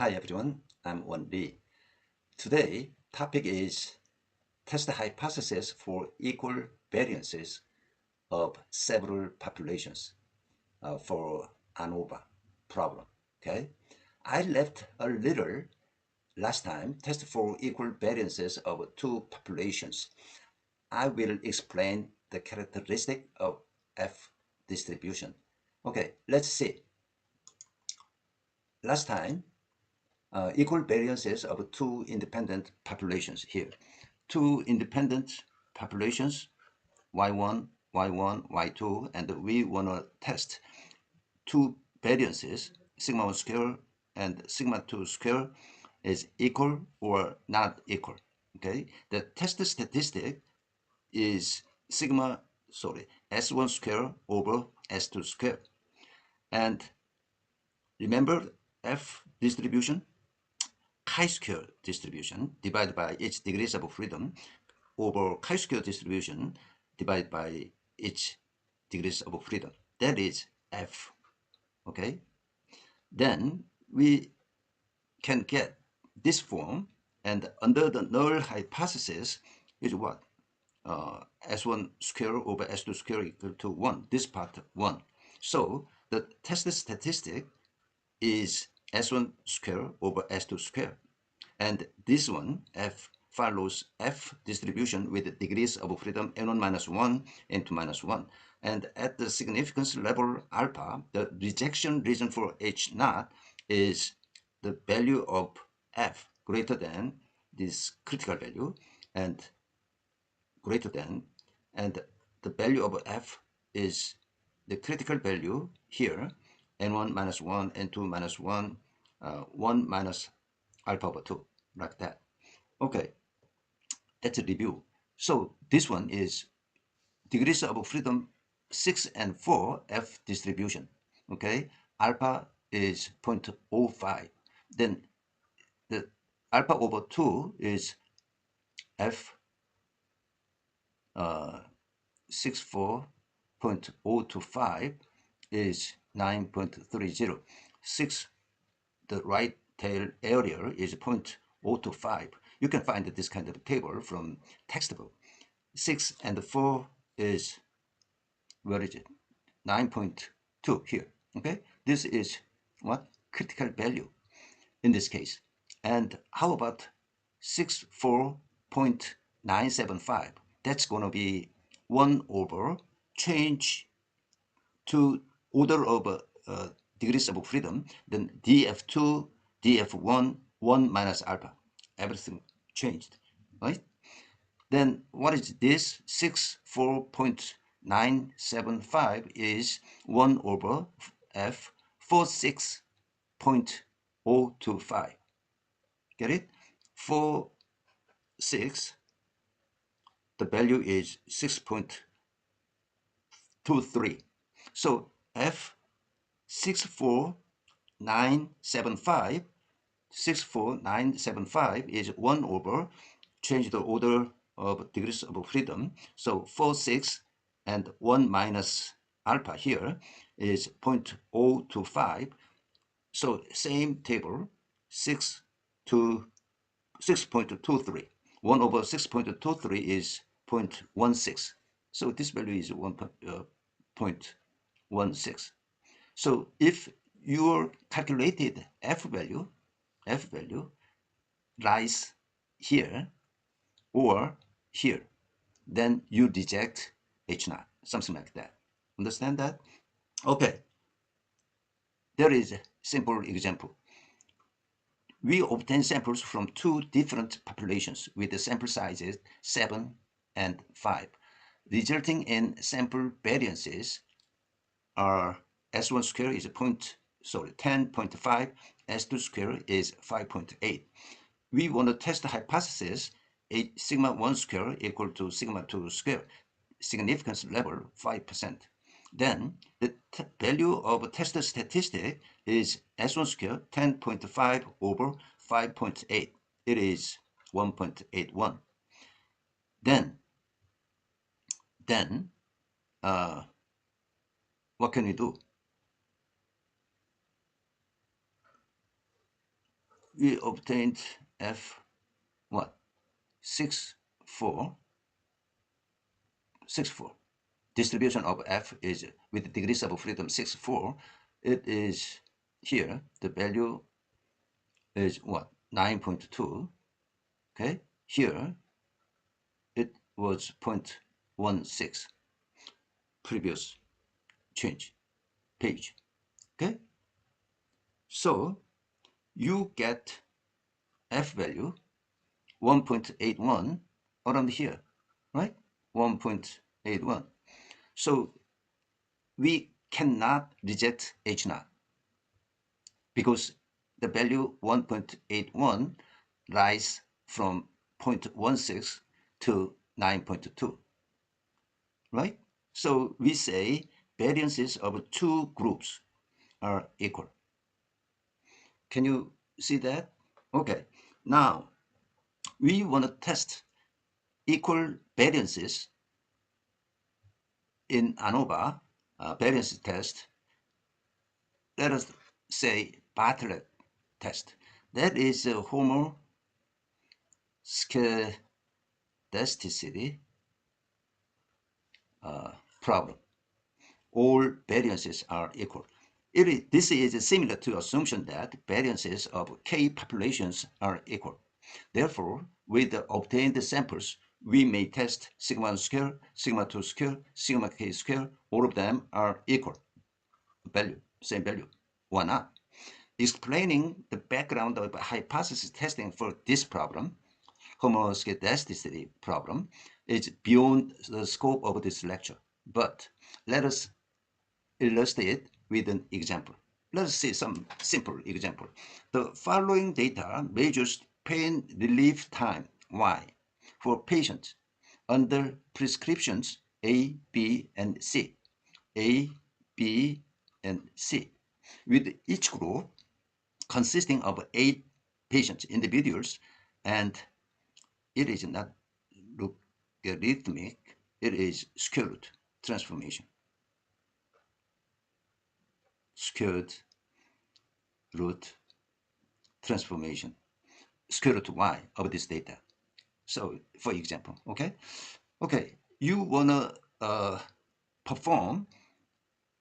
Hi everyone, I'm Won Lee. Today, topic is test hypothesis for equal variances of several populations for ANOVA problem. Okay, I left a little last time test for equal variances of two populations. I will explain the characteristic of F distribution. Okay, let's see. Last time equal variances of two independent populations here. Two independent populations, y1, y1, y2, and we want to test two variances, sigma 1 square and sigma 2 square is equal or not equal. Okay, the test statistic is s1 square over s2 square. And remember F distribution? Chi-square distribution divided by its degrees of freedom over chi-square distribution divided by its degrees of freedom. That is F. Okay? Then we can get this form, and under the null hypothesis is what? S1 square over S2 square equal to 1. This part 1. So the test statistic is S1 square over S2 square. And this one, F, follows F distribution with degrees of freedom n1 minus 1, n2 minus 1. And at the significance level alpha, the rejection reason for H naught is the value of F greater than this critical value and greater than, and the value of F is the critical value here, n1 minus 1, n2 minus 1, 1 minus alpha over 2, like that. Okay, that's a review. So this one is degrees of freedom 6 and 4 F distribution. Okay, alpha is 0.05. Then the alpha over 2 is F 64.025 is 9.30. 6, the right tail area is 0.025. You can find this kind of table from textbook. 6 and 4 is, where is it? 9.2 here. Okay, this is what? Critical value in this case. And how about 64.975? That's going to be 1 over change to order of degrees of freedom, then df2, df1, 1 minus alpha. Everything changed, right? Then what is this? 64.975 is 1 over f 46.025. Get it? 46, the value is 6.23. So f 64975 is 1 over change the order of degrees of freedom. So 46 and 1 minus alpha here is 0.025. So same table, 6 to 6.23. 1 over 6.23 is 0.16. So this value is 1.16. So if your calculated F value lies here or here, then you reject H naught, something like that. Understand that? Okay. There is a simple example. We obtain samples from two different populations with the sample sizes 7 and 5, resulting in sample variances are S1 square is 10.5, S2 square is 5.8. We want to test the hypothesis sigma 1 square equal to sigma 2 square, significance level 5%. Then the value of test statistic is S1 square 10.5 over 5.8. It is 1.81. Then what can we do? we obtained f what 6 4 6 4. Distribution of f is with degrees of freedom 6 4. It is here the value is what 9.2. Okay, here it was 0.16 previous change page. Okay, so you get f value 1.81 around here, right? 1.81. So we cannot reject H naught because the value 1.81 rise from 0.16 to 9.2, right? So we say variances of two groups are equal. Can you see that? Okay, now we want to test equal variances in ANOVA variance test. Let us say Bartlett test. That is a homoscedasticity problem. All variances are equal. This is similar to assumption that variances of k populations are equal. Therefore, with the obtained samples, we may test sigma 1 square, sigma 2 square, sigma k square. All of them are equal value, same value. Why not? Explaining the background of hypothesis testing for this problem, homoscedasticity problem, is beyond the scope of this lecture. But let us illustrate with an example. Let us see some simple example. The following data measures pain relief time, Y, for patients under prescriptions A, B, and C. A, B, and C, with each group consisting of 8 patients, individuals, and it is not logarithmic, it is square root transformation. Square root transformation, square root y of this data. So, for example, okay, you wanna perform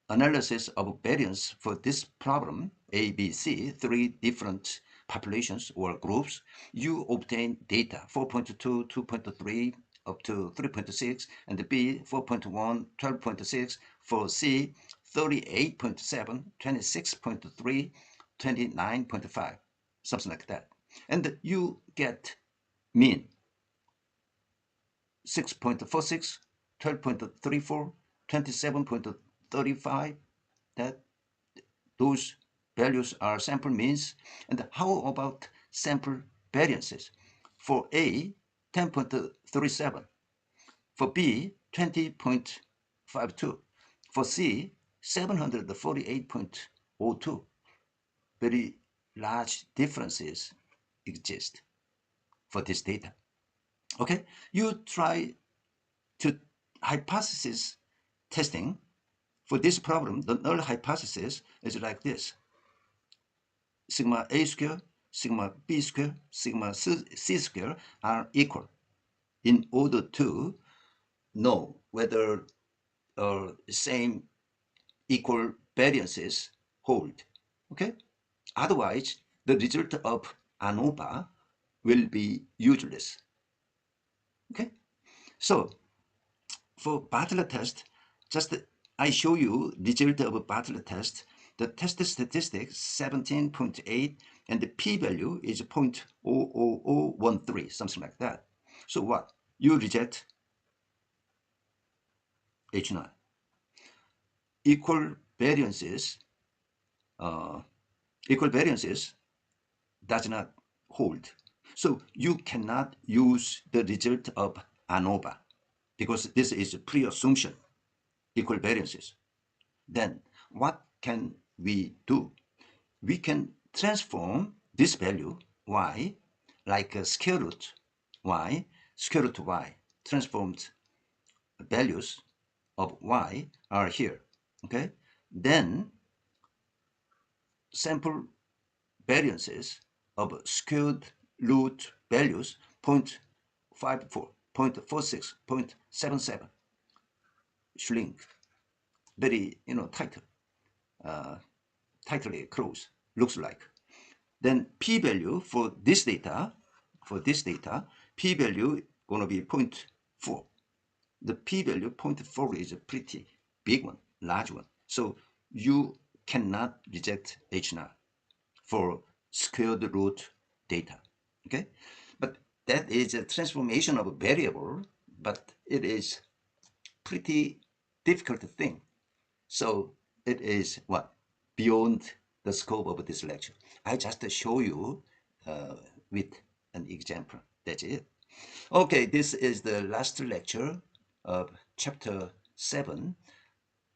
analysis of variance for this problem, A, B, C, 3 different populations or groups. You obtain data 4.2, 2.3, up to 3.6, and B 4.1, 12.6, for C 38.7, 26.3, 29.5, something like that. And you get mean 6.46, 12.34, 27.35, that those values are sample means. And how about sample variances? For A, 10.37. For B, 20.52. For C, 748.02. Very large differences exist for this data. Okay, you try to hypothesis testing for this problem. The null hypothesis is like this: sigma A square, sigma B square, sigma C square are equal in order to know whether same equal variances hold. Okay, otherwise the result of ANOVA will be useless. Okay, so for Bartlett test, just I show you result of Bartlett test. The test statistic 17.8 and the p-value is 0.00013, something like that. So what? You reject H0. Equal variances does not hold. So you cannot use the result of ANOVA because this is a pre-assumption, equal variances. Then what can we do? We can transform this value y like a square root y, square root y. Transformed values of y are here. Okay, then sample variances of squared root values 0.54, 0.46, 0.77 shrink, very tight, tightly close, looks like. Then p-value for this data, p-value gonna be 0.4. The p-value 0.4 is a pretty big one, large one. So you cannot reject H0 for squared root data, okay? But that is a transformation of a variable, but it is pretty difficult thing. So it is what? Beyond the scope of this lecture. I just show you with an example. That's it. Okay, this is the last lecture of chapter 7.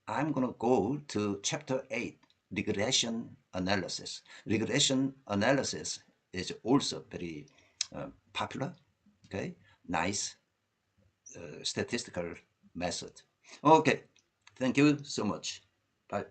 I'm going to go to chapter 8, regression analysis. Regression analysis is also very popular, okay? Nice statistical method. Okay, thank you so much. Bye.